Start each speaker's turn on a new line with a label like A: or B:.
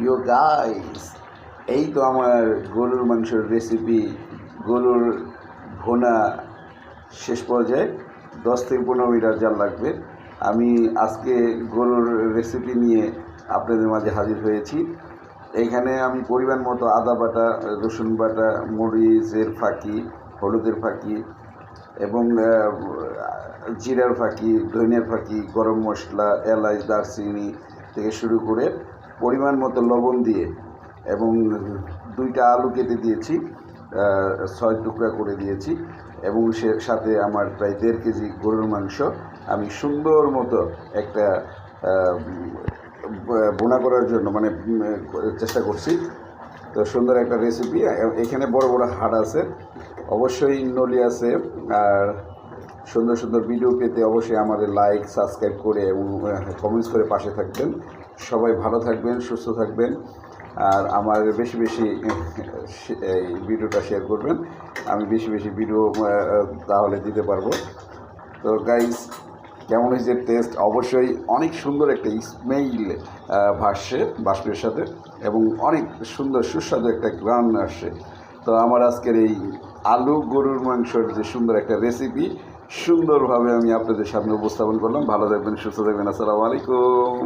A: প্রিয় গাইস, এই তো আমার গরুর মাংসের রেসিপি, গরুর ভুনা শেষ পর্যায়ে 10 থেকে 15 মিনিট জাল লাগবে। আমি আজকে গরুর রেসিপি নিয়ে আপনাদের মাঝে হাজির হয়েছি। এইখানে আমি পরিমাণ মতো আদা বাটা, রসুন বাটা, মরিচের ফাঁকি, হলুদের ফাঁকি এবং জিরার ফাঁকি, ধনিয়ার ফাঁকি, গরম মশলা, এলাচ, দারচিনি থেকে শুরু করে পরিমাণ মতো লবণ দিয়ে এবং 2টা আলু কেটে দিয়েছি, 6 টুকরা করে দিয়েছি এবং সে সাথে আমার প্রায় 1.5 কেজি গরুর মাংস আমি সুন্দর মতো একটা বোনা করার জন্য চেষ্টা করছি। তো সুন্দর একটা রেসিপি। এখানে বড় বড় হাড় আছে, অবশ্যই নলি আছে। আর সুন্দর সুন্দর ভিডিও পেতে অবশ্যই আমাদের লাইক, সাবস্ক্রাইব করে এবং কমেন্টস করে পাশে থাকবেন। সবাই ভালো থাকবেন, সুস্থ থাকবেন। আর আমার বেশি বেশি এই ভিডিওটা শেয়ার করবেন। আমি বেশি বেশি ভিডিও তাহলে দিতে পারবো। তো গাইস, কেমন হয়েছে টেস্ট? অবশ্যই অনেক সুন্দর একটা স্মেল ভাসছে বাষ্পের সাথে এবং অনেক সুন্দর সুস্বাদু একটা গ্রান আসছে। তো আমার আজকের এই আলু গরুর মাংসর যে সুন্দর একটা রেসিপি সুন্দরভাবে আমি আপনাদের সামনে উপস্থাপন করলাম। ভালো থাকবেন, সুস্থ থাকবেন। আসসালামু আলাইকুম।